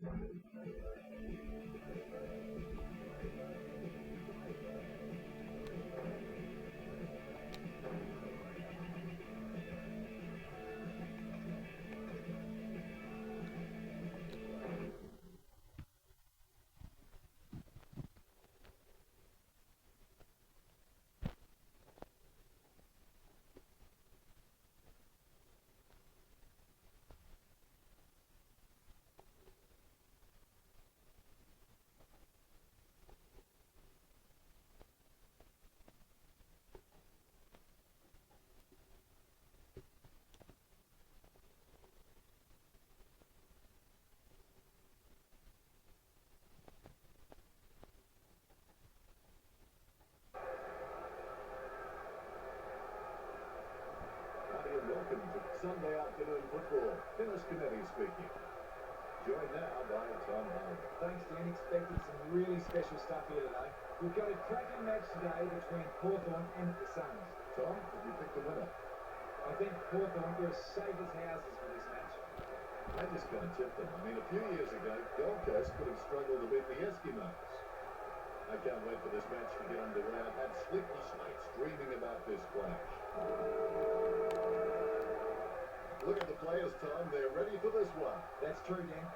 Welcome to Sunday afternoon football. Dennis Kennedy speaking. Joined now by Tom Hunt. Thanks, Dan. Expected some really special stuff here today. We've got a cracking match today between Hawthorn and the Suns. Tom, have you picked a winner? I think Hawthorn are as safe as houses for this match. I just can't tip them. I mean, a few years ago, Gold Coast could have struggled to beat the Eskimos. I can't wait for this match to get underway. I've had sleepless nights dreaming about this clash. Look at the players, Tom. They're ready for this one. That's true, Dan.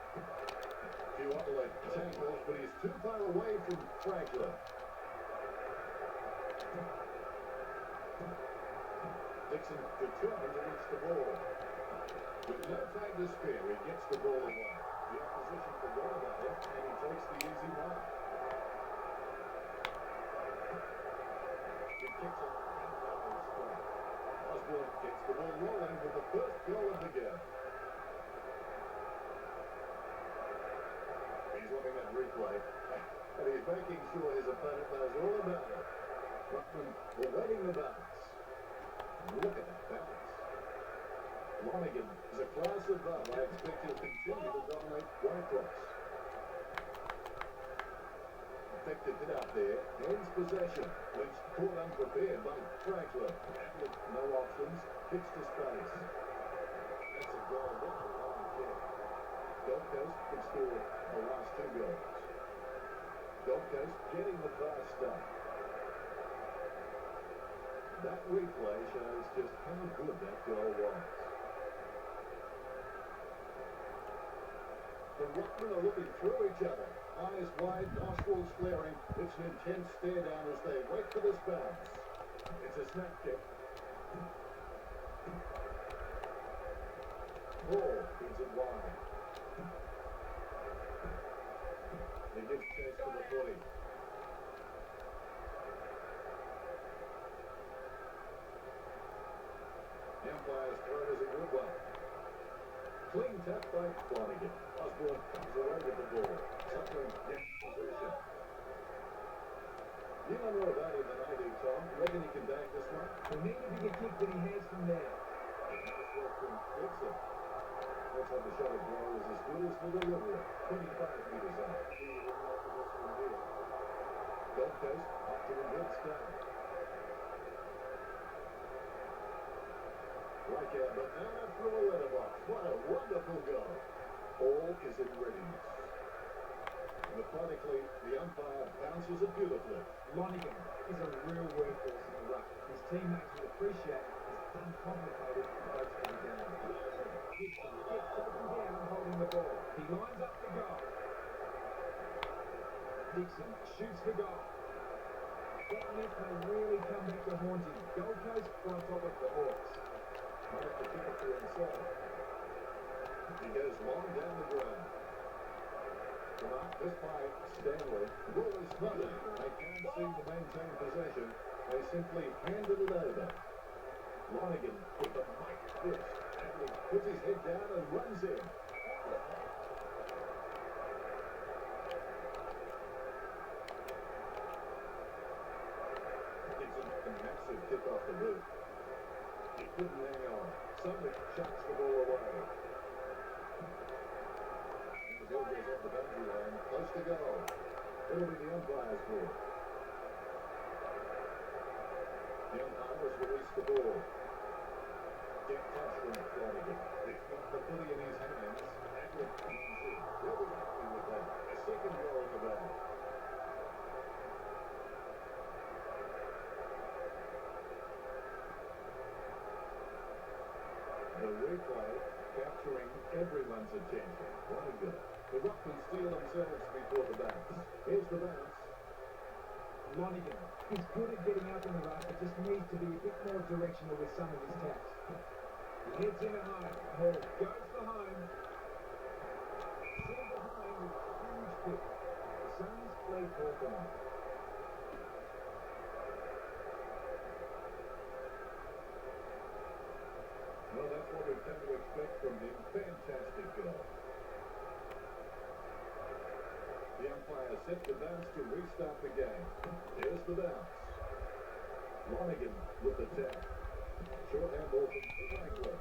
Few Adelaide tackles, but he's too far away from Franklin. Dixon determined to reach the ball. With no time to spare, he gets the ball away. The opposition forgot about him, and he takes the easy mark. He kicks it incredibly straight. Osborne gets the ball rolling with the first goal of the game. He's looking at replay, and he's making sure his opponent knows all about it. Ruckman awaiting the bounce. Look at that bounce. Lonergan is a class above. I expect he'll continue to dominate Whitecross. Effective hit out there. Ends possession. Lynch caught unprepared by Franklin. With no options. Kicks to space. That's a goal. That's a long kick. Gold Coast can score the last two goals. Gold Coast getting the fast start. That replay shows just how good that goal was. The Ruckmen are looking through each other. Eyes wide, nostrils flaring. It's an intense stare down as they wait for this bounce. It's a snap kick. Ball feeds it wide. He gives chase to the 40. The umpire's throw is a good one. Clean tap by Flanagan. Osborne comes away with the ball. Suckling gets possession. You know more about him than I do, Tom. Reckon he can bag this one? We need a bigger kick than he has from there. Nice work from Dixon. Looks like the shot of goal is as good as the delivery. 25 metres out. See you will not for this one here. Gold Coast up to a good start. Like a banana through a letterbox. What a wonderful goal. All is in readiness. Methodically, the umpire bounces it beautifully. Lonergan is a real workhorse in the ruck. His teammates will appreciate his uncomplicated approach to the game. Dixon gets taken down holding the ball. He lines up the goal. Dixon shoots the goal. That net may really come back to haunt him. Gold Coast on top of the Hawks. Might have to keep it to himself. He goes long down the ground. This by Stanley. Ball is smothered. They can't seem to maintain possession. They simply handed it over. Lonergan with a mighty fist. He puts his head down and runs in. It's a massive kick off the boot. He couldn't hang on. Somebody chucks the ball away. And the ball goes off the boundary line. Close to goal. It'll be the umpire's ball. The umpire has released the ball. Get touch from Flanagan. He's got the footy in his hands. Edward comes in. There we go. attention. What a goal. The Ruckman steal themselves before the bounce. Here's the bounce. Lonigan is good at getting up in the ruck, but just needs to be a bit more directional with some of his taps. He heads into home. Hall goes for home. Sent behind with a huge kick. The Suns lead Hawthorn. Well, that's what we've come to expect from him. Fantastic goal. The umpire set the bounce to restart the game. Here's the bounce. Lonigan with the tap. Short handball from Franklin.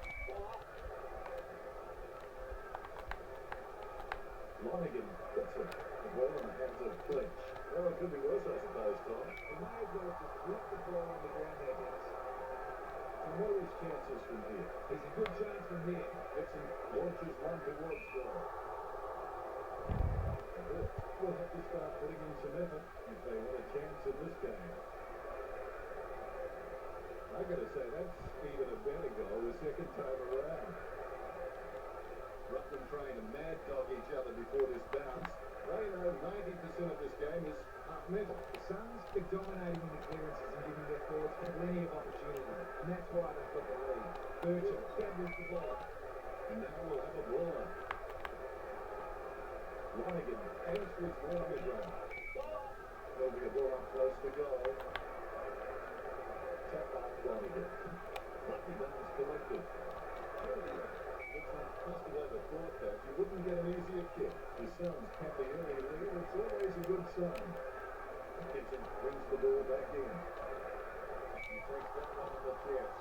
Lonigan puts it well in the hands of Clinch. Well, it could be worse, I suppose, Tom. He may as well just flip the ball on the ground there, Dennis. And what are his chances from here? He's a good chance from here. Dixon launches one towards goal. The Hawks will have to start putting in some effort if they want a chance in this game. I got to say, that's even a better goal the second time around. Ruckman trying to mad dog each other before this bounce. They know 90% of this game is half mental. The Suns are dominating in the clearances and giving their forwards plenty of opportunity, and that's why they've got the lead. Birchall gathers the ball. And now we'll have a brawler. Lonigan aims for his man on the ground. There'll be a ball up close to goal. Tap out Lonigan. Lucky bounce collected. Looks like just about the forecast. You wouldn't get an easier kick. The Suns have the early lead. It's always a good sign. Gibson brings the ball back in. He takes that one on the chest.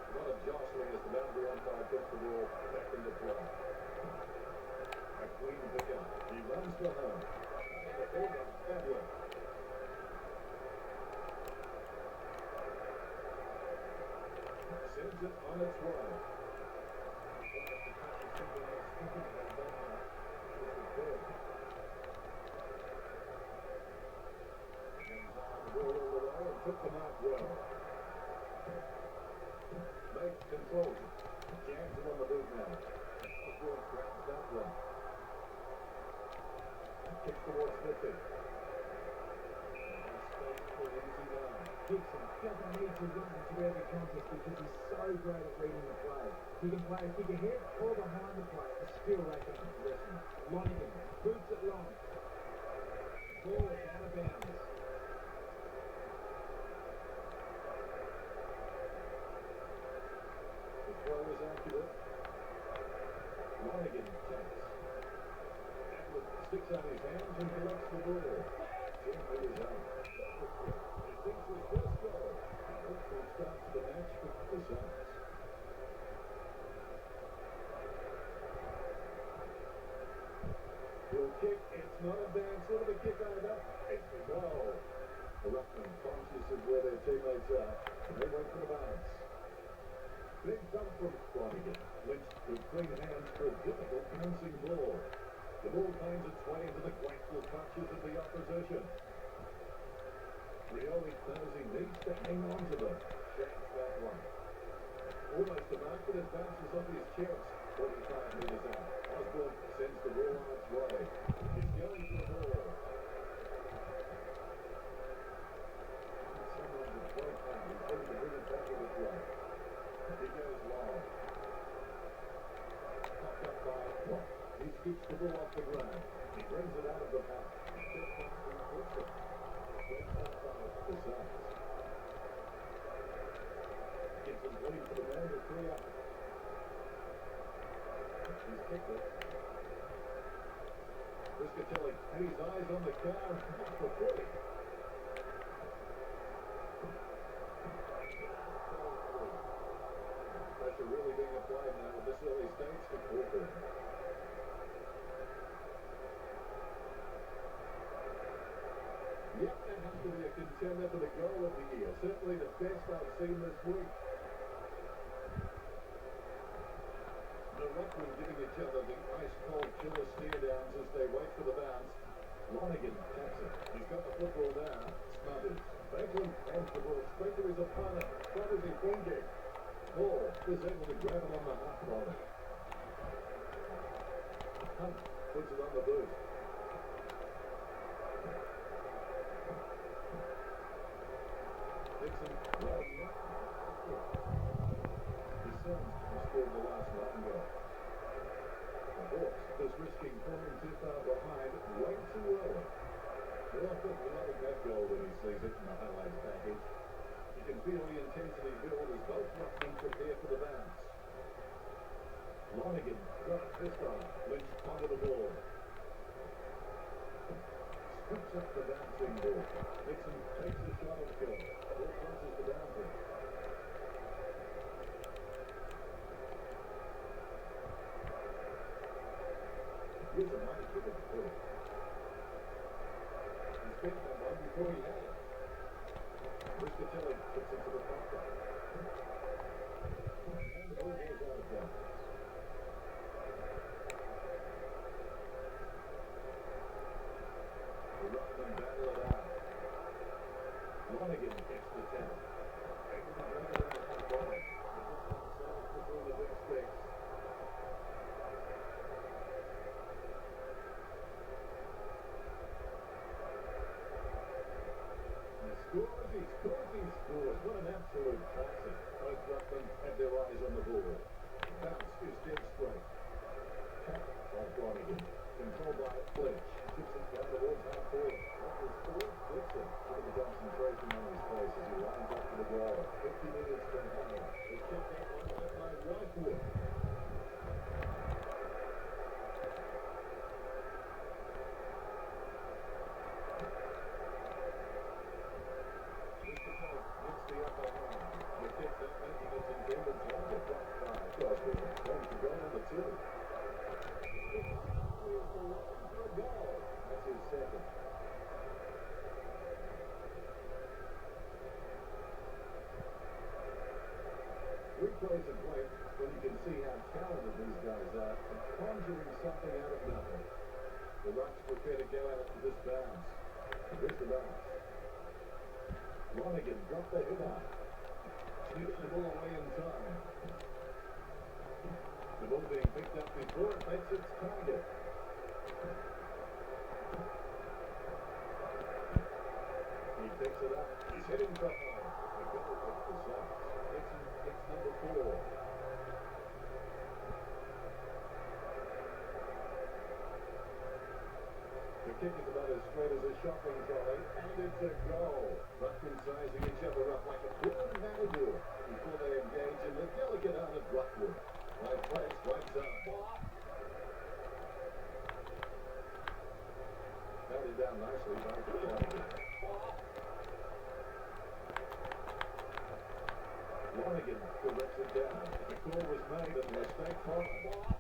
A lot of jostling as the boundary umpire puts the ball back into play. A clean pickup. He runs for home. Edward. Sends it on its way. Took the mark well. Make control. Jams it on the boot now. Grabs that one. Kicks towards 50. Gibson doesn't need to run to every contest because he's so great at reading the play. He can play a kick ahead or behind the play and still rack up possession. Lonigan boots it long. Ball is out of bounds. The throw is accurate. Lonigan takes. Edward sticks out his hands and collects the ball. 10 meters out. He thinks his first goal. Hopeful start to the match for the Suns. He'll kick. It's not a bad sort of a kick over. It's a goal. The Ruckman conscious of where their teammates are. And they wait for the bounce. Big dump from Lonigan. Lynch with clean hands for a difficult bouncing ball. The ball finds its way into the grateful clutches of the opposition. Rioli knows he needs to hang on to them. Shakes that one. Almost a mark, but it bounces off his chest. 45 meters out. Osborne sends the ball on its way. He's going for the ball. Someone with great power. He's able to bring it back into play. He goes long. Popped up by Watt. He scoops the ball off the ground. He brings it out of the pack. Just comes through Wilson. Gets outside the Suns. Gibson's waiting for the man to free up. He's kicked it. Riscatelli had his eyes on the car. Off the footy. Pressure really being applied now at this early stage to Hawthorn. Yep, that has to be a contender for the goal of the year. Certainly the best I've seen this week. The Ruckman giving each other the ice-cold killer stare downs as they wait for the bounce. Lonergan taps it. He's got the football now. Smothers. Franklin hands the ball straight to his opponent. What is he thinking? Ball is able to grab it on the half volley. Hunt puts it on the boot. Dixon, well, his sons have scored the last line goal. The Hawks just risking falling too far behind way too early. Well, I thought we're loving that goal when he sees it in the highlights package. You can feel the intensity build as both ruckmen prepare for the bounce. Lonergan got it this time. Lynch onto the ball. Scoops up the bouncing ball. Dixon takes a shot at goal. Ball crosses the boundary. Here's a mighty kick at the foot. He spent that one before he had it. Riscatelli puts it to the pocket. And the ball goes out of bounds. The ruckmen battle it out. Lonergan gets the tap. Able to grab it on the half volley. Between the big sticks. He scores. What an absolute classic. Both ruckmen have their eyes on the ball. Bounce is dead straight. Tap by Lonergan. Controlled by Fletch. Tips it down towards half forward. That was four. Dixon. Look at the concentration on his face as he lines up to the goal. 50 minutes from home. They kicked that one out by Whitewood. Replays are great when you can see how talented these guys are and conjuring something out of nothing. The Rucks prepare to go at it for this bounce. Here's the bounce. Lonergan dropped the hit out. Sneaks the ball away in time. The ball being picked up before it makes its target. He picks it up. He's hitting for home. The goal takes the Sox. Dixon gets number 4. The kick is about as straight as a shopping trolley, and it's a goal. Ruckman sizing each other up like a good matador before they engage in the delicate art of Rockwood. By Fletch, right side. Batted down nicely by Lonergan. Lonergan directs it down. The call was made and the mistake followed.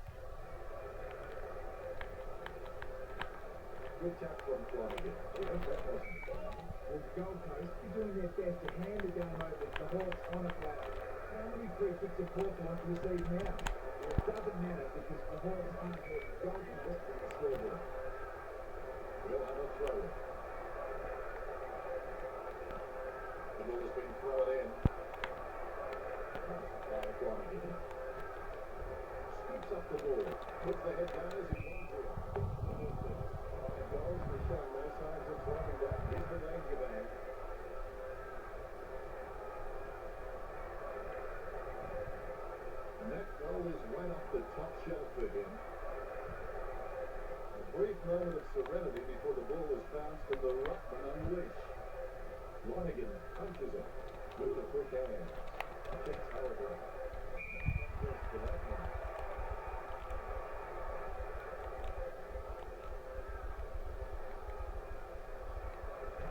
Good tap from Lonergan. That wasn't foul. Well, Gold Coast are doing their best to hand the game over to the Hawks on a platter. How many free kicks have Hawthorn received now? Well, it doesn't matter because the Hawks aren't putting Gold Coast on the scoreboard. We'll have a throw. The ball has been thrown in. By Lonergan. Scoops up the ball. Puts the head down as he wants it. Goals for showing no signs of slowing down. Here's the danger man. And that goal is right off the top shelf for him. A brief moment of serenity before the ball is bounced and the ruckman unleashed. Lonergan punches it with a quick hand. Kicks horribly. Just for that one.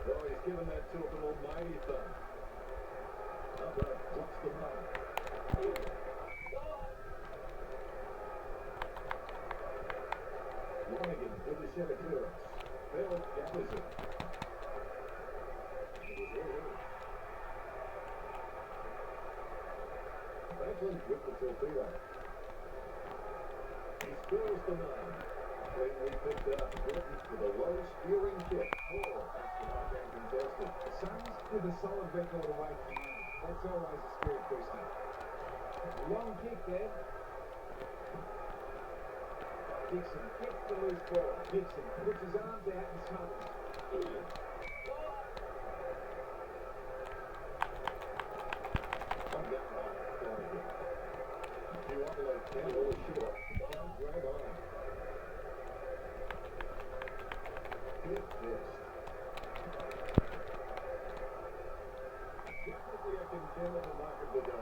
Oh, he's given that to an almighty thumb. Upper drops the mark. Lonergan with the shed of clearance. Bell gathers it. It was all in. Franklin with the torpedo. He scores the 9. Cleanly picked up. Britain with a low spearing kick. Four. That's the mark and contested. The Suns with a solid record away from home. That's always a spirit booster. Long kick there. Dixon gets the loose ball. Dixon puts his arms out and smothers. Come down high. Flanagan. You want to let Kenny all short. Don't drag on. Good fist. Definitely a contender for mark of the day.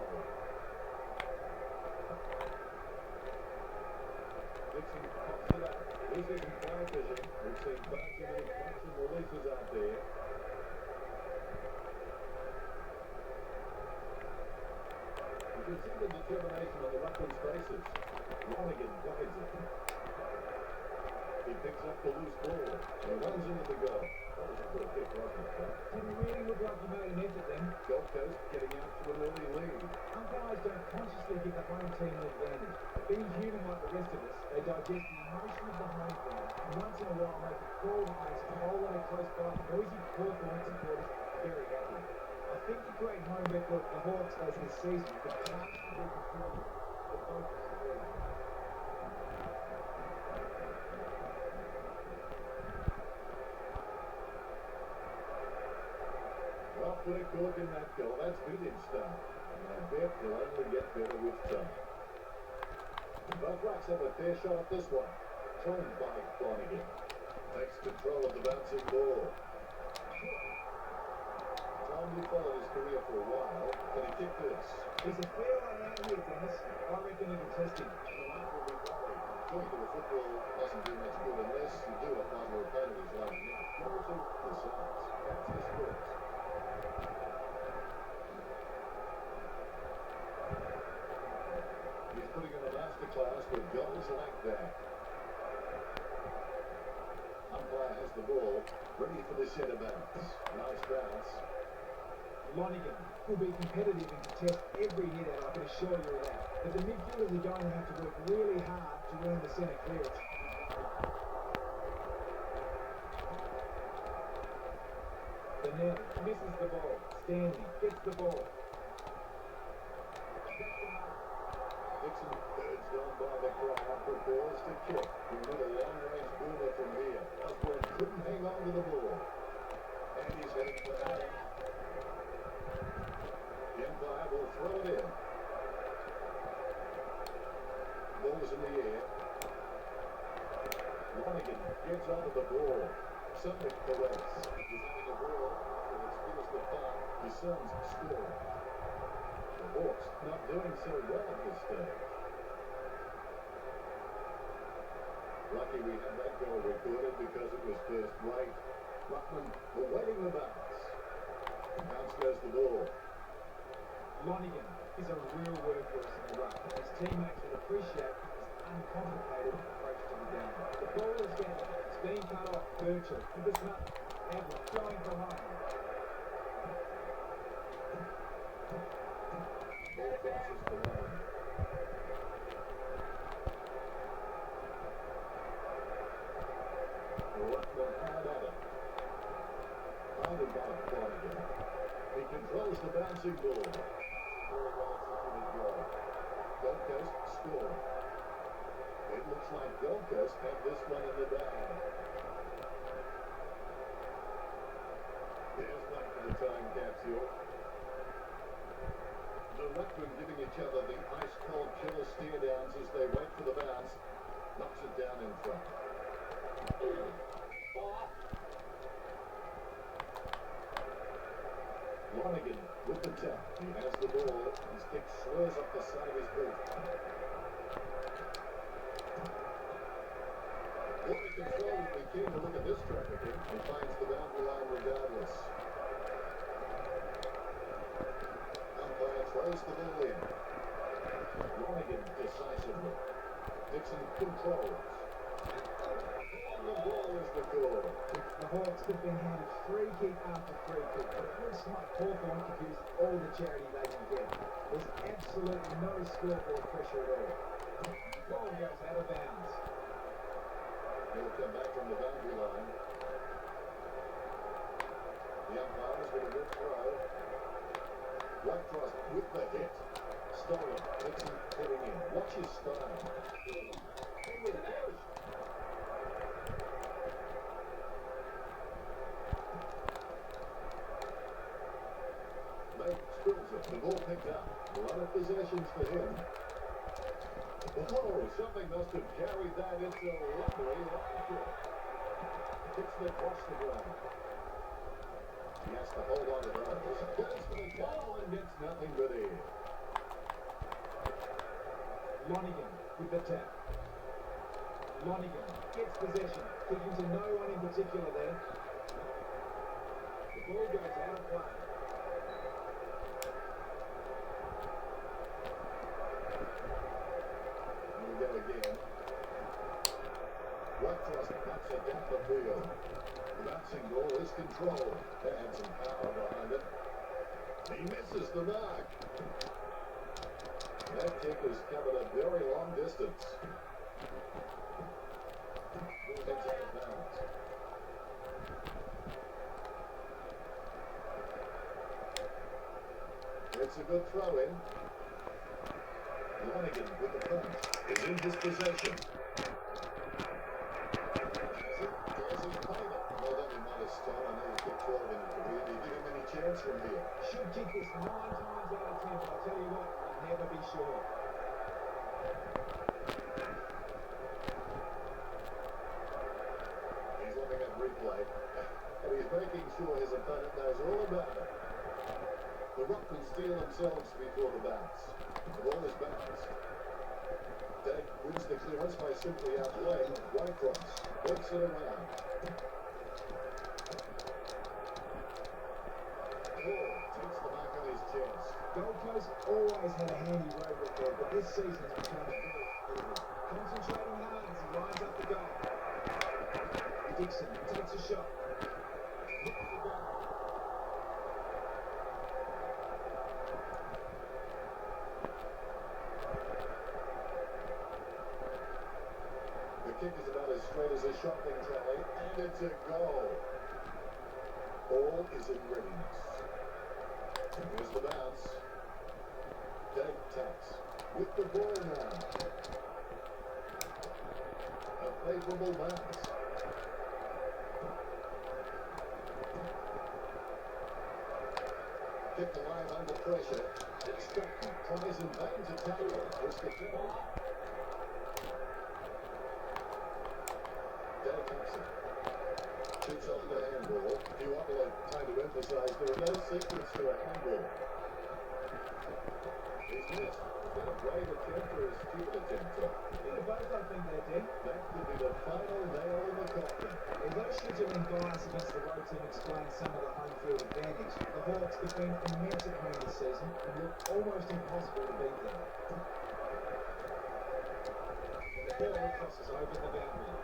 Dixon pops it up. This isn't fly fishing. We've seen far too many catch and releases out there. You can see the determination on the ruckman's faces. Flanagan guides it. He picks up the loose ball and runs into the goal. That was a good kick, wasn't it, Chuck? Didn't really look like he made an effort then. Gold Coast getting out to an early lead. Umpires don't consciously give the home team an advantage. Being human like the rest of us, they digest the emotion of the home ground and once in a while make a call that makes a whole lot of close by noisy Hawthorn supporters very happy. I think the great home record the Hawks has this season could chance to be contributed to both of them. Well, put a cork in that goal. That's vintage stuff. And I bet they'll only get better with time. Both racks have a fair shot at this one. Claimed by Flanagan. Takes control of the bouncing ball. Calmly followed his career for a while. Can he kick this? There's a fair way out here, Dennis. I reckon it'll test him. The mark will be worried. Going to a football doesn't do much good unless you do it while your opponent is lining up. Go to the sides. That's his first. He's putting in a masterclass with goals like that. Umpire has the ball, ready for the centre bounce. Nice bounce. Lonigan will be competitive and contest every hit out, I can assure you of that. But the midfielders are going to have to work really hard to earn the centre clearance. Benel misses the ball. Stanley gets the ball. Dixon urged on by the crowd, prepares to kick. We need a long-range boomer from here. Osborne couldn't hang on to the ball. And he's heading for that. The Empire will throw it in. Ball's in the air. Flanagan gets onto the ball. Suddenly Perez is having a ball, and it spills the puck. His Suns score. The Hawks not doing so well at this stage. Lucky we had that goal recorded because it was first rate. Ruckman awaiting the bounce. Bounce goes the ball. Lonigan is a real workhorse in the ruck, and his teammates will appreciate his uncomplicated approach to the game. The ball is down. It's being cut off. Birchall to the snap. Edwards going for home. Ball bounces for one. Ruckman hard at it. Founded by Flanagan. He controls the bouncing ball. Very well executed goal. Gold Coast score. It looks like Gold Coast have this one in the bag. There's one for the time capsule. The Ruckman giving each other the ice-cold killer stare-downs as they wait for the bounce. Knocks it down in front. Flanagan with the tap. He has the ball. His stick slurs up the side of his boot. Water control will be keen to look at this trafficking and finds the boundary line regardless. Umpire throws the ball in. Flanagan decisively. Dixon controls. And the ball is the goal. The Hawks have been handed free kick after free kick. It looks like Hawthorn could use all the charity they can get. There's absolutely no scoreboard pressure at all. Ball goes out of bounds. He'll come back from the boundary line. The umpire's got a good throw. Right cross with the hit. Stolen. Dixon heading in. Watch his style. He was pushed. Mate spills it. The ball picked up. A lot of possessions for him. Oh, something must have carried that into a lovely line kick. Hits it across the ground. He has to hold on to those. Goes for the tackle and gets nothing but air. Lonigan with the tap. Lonigan gets possession. Kicking to no one in particular there. The ball goes out of play. And we go again. Right cross cuts it down the field. The bouncing ball is controlled. That had some power behind it. He misses the mark. That kick has covered a very long distance. Ball heads out of bounds. It's a good throw in. Lonigan with the punch is in his possession. Does he play it? Well, that'd be modest, Tom. I know he's got 12 in his career. Do you give him any chance from here? Should kick this 9 times out of 10, but I'll tell you what, you'll never be sure. He's looking at replay, and he's making sure his opponent knows all about it. The Rock will steal themselves before the bounce. The ball is bounced. Dave wins the clearance by simply outplaying Whitecross. Works it around. Takes the mark on his chest. Gold Coast always had a handy road record, but this season has become very improved. Concentrating hard as he lines up the goal. Dixon takes a shot. Hits the goal. The kick is about as straight as a shopping trolley, and it's a goal. All is in readiness. Here's the bounce. Dave taps with the ball now. A favourable bounce. Kick the line under pressure. Stockton tries in vain to tackle. Risk the penalty. Dave taps it. Shoots off the handball. You want to time to emphasise there are no secrets to a handball. He's missed. Is that a great attempt or a stupid attempt? They're both, I think, they did. That could be the final nail in the coffin. Although scheduling bias against the road team explains some of the home field advantage, the Hawks have been immense at home this season and look almost impossible to beat them. The ball crosses over the boundary.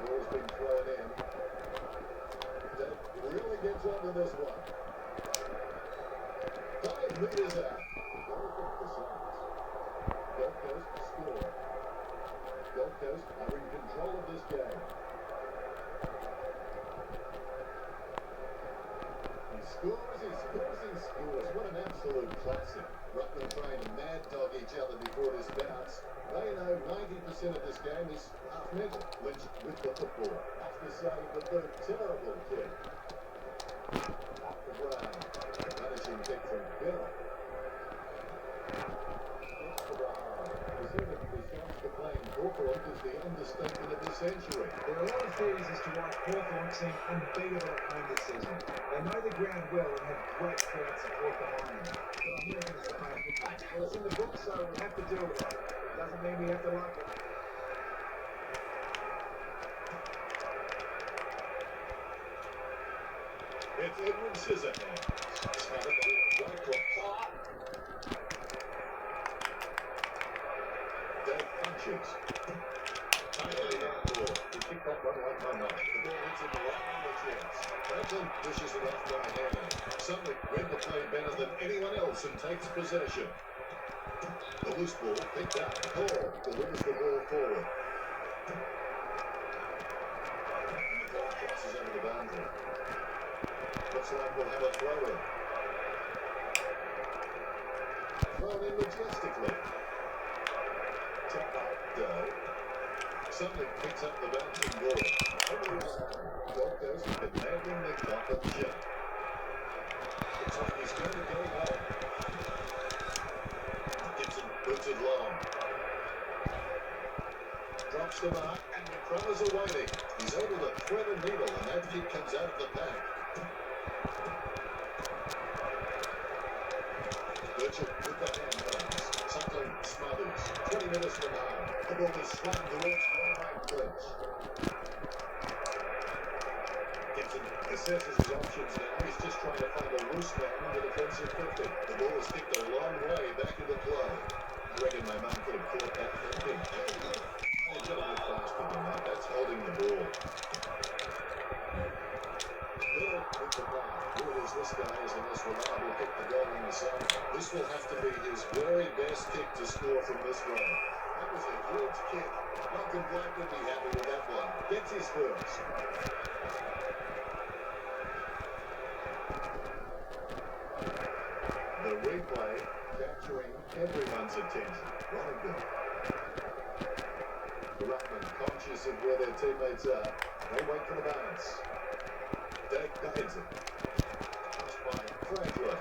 Ball's been thrown in. Dave really gets onto this one. 5 metres out. Goal kick the Saints. Gold Coast score. Gold Coast are in control of this game. He scores. What an absolute classic. Ruckman trying to mad dog each other before this bounce. They know 90% of this game is half mental. Lynch with the football. Off the side of the boot. Terrible kick. Off the ground. Punishing kick from Bill. Gets to the hard. Presented response to playing Hawthorn is the understatement of the century. There are a lot of theories as to why Hawthorn seem unbeatable at home this season. They know the ground well and have great crowd support behind them. But I'm hearing it's a home good match. Well, it's in the book, so we have to deal with it. Doesn't mean we have to like it. It's Edwin Scissorhands. Right cross. Dave punches. Tightly outdoor. He kicked that one like my knife. The ball hits him right on the chest. Franklin pushes it off by hand. Suddenly read the play better than anyone else and takes possession. The loose ball picked up. Hall delivers the ball forward. And the ball crosses over the boundary. Looks like we'll have a throw in. Thrown in majestically. Tap up Doe. Suddenly picks up the bouncing ball. Gold Coast have been nagging the clock at the jump. Looks like he's going to go long. Gibson puts it long. Drops the mark and the runners are waiting. He's able to thread a needle and that kick comes out of the pack. Birchall with the hand pass. Something smothers. 20 minutes from home. The ball is slammed towards right clinch. Gibson assesses his options now. He's just trying to find a loose man in the defensive 50. The ball is kicked a long way back into play. I reckon my man could have caught that thinking. He's got a bit faster than that. That's holding the ball. Bill with the ball. Who is this guy is the most reliable kick to goal in the summer. This will have to be his very best kick to score from this run. That was a huge kick. Malcolm Black would be happy with that one. Gets his first. The replay capturing everyone's attention. What a goal. The Ruckman conscious of where their teammates are. They wait for the bounce. Dave guides it. Passed by Franklin.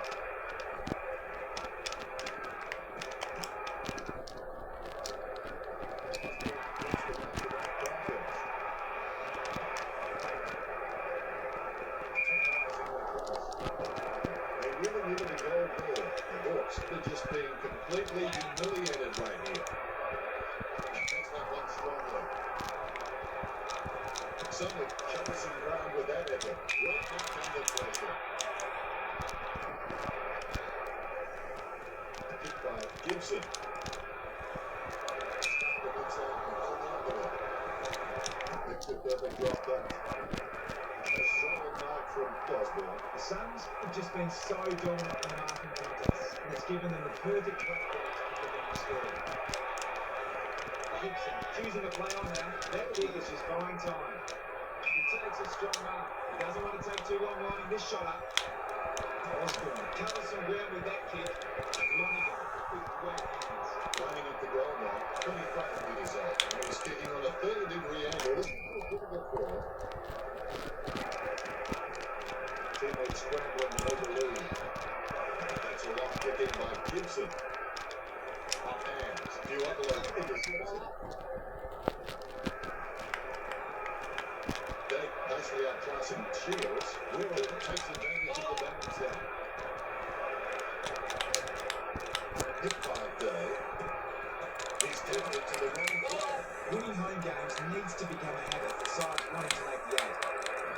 They really needed a goal here. The Hawks are just being completely humiliated right here. Takes that one strongly. Suddenly covers some ground with that effort. Right back under pressure. Kick by Gibson. Stuck the inside and hold on to it. Makes it perfect drop back. A solid mark from Osborne. The Suns have just been so dominant in the marking contest, and it's given them the perfect platform to pick up the score. Gibson choosing to play on now. That kick is just buying time. He takes a strong mark. He doesn't want to take too long lining this shot up. Osborne covers some ground with that kick. Lonergan with great hands. Lining up the goal now, 25 metres out. And he's kicking on a 30-degree angle. This is a bit of a throw. Teammates scrambling to make a lead. That's a long kick in by Gibson. Off hands. Duopolo intercepts it. Dake nicely outclassing Shields. Will takes advantage of the bounce down. Hit by Day. He's taken it to the wrong player. Winning home games needs to become a habit for sides wanting to make the eight.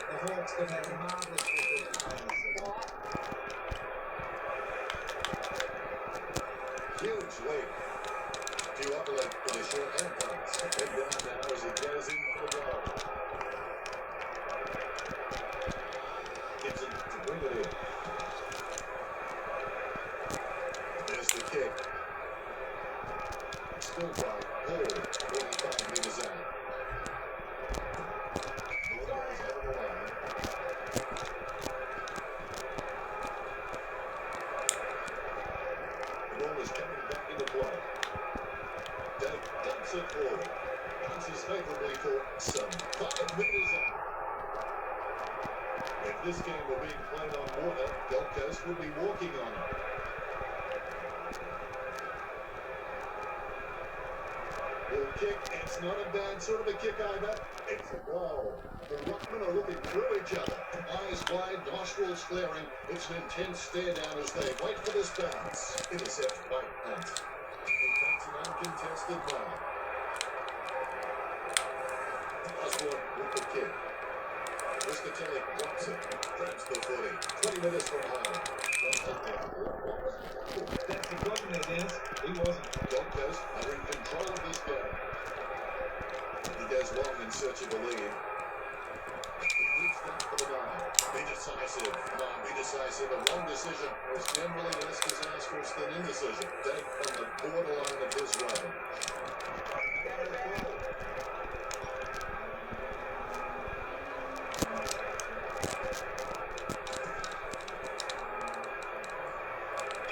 The Hawks have had a marvellous record at home this season. Huge lead. Duopolo with a short hand pass. Head down now as he goes in for the goal. Gibson to bring it in. There's the kick. Still by Hall, 45 metres out. Ball goes over the line. The ball is coming back into play. Dave dumps it forward. Bounces favourably for some 5 metres out. If this game were being played on water, Gold Coast would be walking on it. Will kick, it's not a bad sort of a kick either. It's a goal. The Ruckmen are looking through each other. Eyes wide, nostrils flaring. It's an intense stare down as they wait for this bounce. Intercept by Hunt. He takes an uncontested mark. Osborne with the kick. Muscatelli drops it. Grabs the footy. 20 minutes from home. That's the problem there, Dennis. He wasn't. Gold Coast are in control of this game. He goes long in search of a lead. He moves down for the line. Be decisive. Come on, be decisive. indecisive. A wrong decision was generally less disastrous than indecision. Dave on the borderline of his way.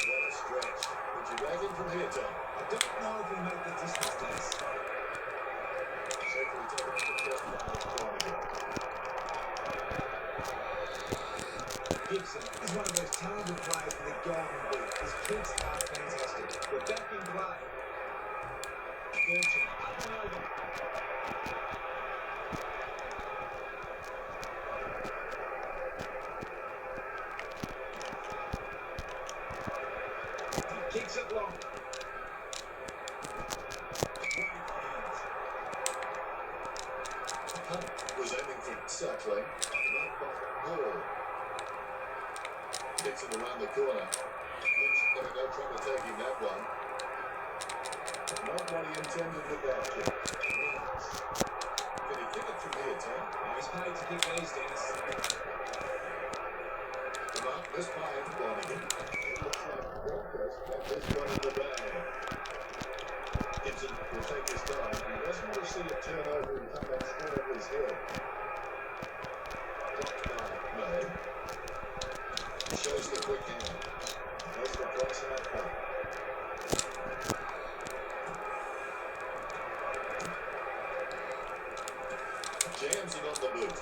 What a stretch. Would you drag him from here, Tom? I don't know if he'll make the distance, Dennis. Safely taken on the chest by Flanagan. Gibson is one of those talented players for the Golden Boot. His kicks are fantastic. We're back in play. Burton, up and over. He kicks it long. Was aiming for Suckling. Not by Hall. Kicks it around the corner. Lynch having no trouble taking that one. Not what he intended with that kick. Can he kick it from here, Tom? He's paid to kick these, Dennis. Come up, this by Flanagan. It looks like Walker's got this one in the bag. Gibson will take his time. He doesn't want to see it turn over and come back straight over his head. Blocked by May. He shows the quick hand. Goes for cross and that back. Jams it on the boot.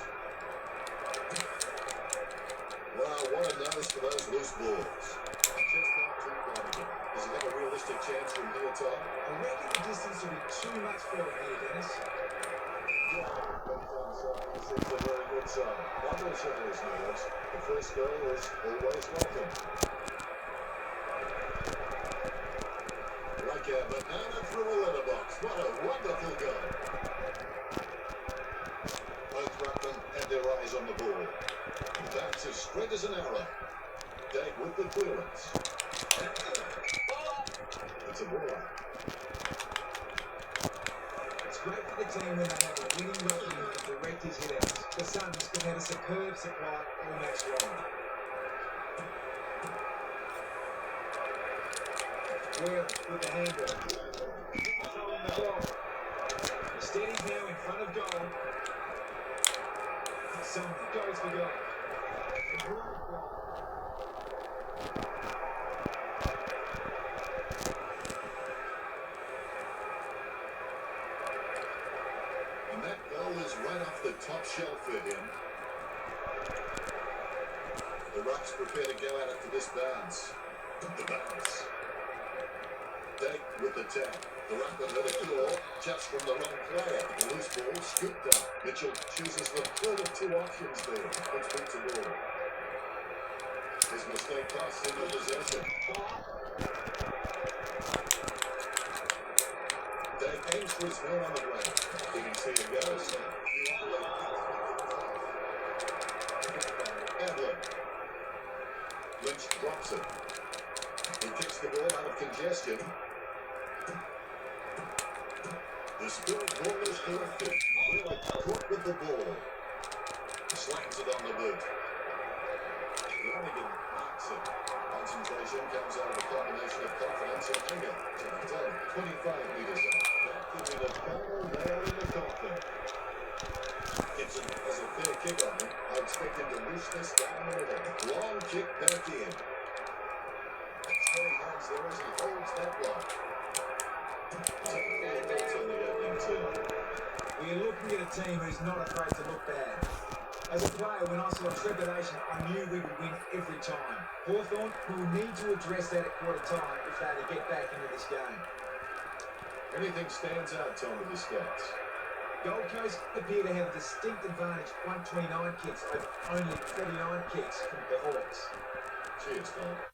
Wow, what a nose for those loose balls. Just not too Flanagan. Does he have a realistic chance from here, Tom? I reckon the distance will be too much for him here, Dennis. Yeah, but he's on side. He seems a very good side. That will settle his nerves. The first goal is always welcome. Like a banana through a letterbox. What a wonderful goal. Both ruckmen had their eyes on the ball. That's as straight as an arrow. Dave with the clearance. It's a ball out. It's great for the team when they have a winning ruckman to direct his hit-outs. The Suns have had a superb supply all match long. Wheel with the handball. Controlling the ball. Steady's now in front of goal. Sumner goes for goal. And that goal is right off the top shelf for him. The Rucks prepare to go at it for this bounce. The bounce. Dake with the tap. The Ruckman let it go just from the wrong player. The loose ball scooped up. Mitchell chooses the third of two options there. Puts it to ball. His mistake costs him the possession. Dave aims for his man on the ground. You can see him goes. Adler. Lynch drops it. He kicks the ball out of congestion. The spirit ball is collected. Wheeler caught with the ball. Slams it on the boot. Flanagan marks it. Concentration comes out of a combination of confidence and anger. 25 meters out. That could be the final nail in the coffin. Gibson has a fair kick on him. I expect him to reach this down the middle. Long kick back in. Steady hands there as he holds that block. We're looking at a team who's not afraid to look bad. As a player, when I saw trepidation, I knew we would win every time. Hawthorn will need to address that at quarter time if they are to get back into this game. Anything stands out, Tom, with the stats? Gold Coast appear to have a distinct advantage, 129 kicks over only 39 kicks from the Hawks. Cheers, Tom.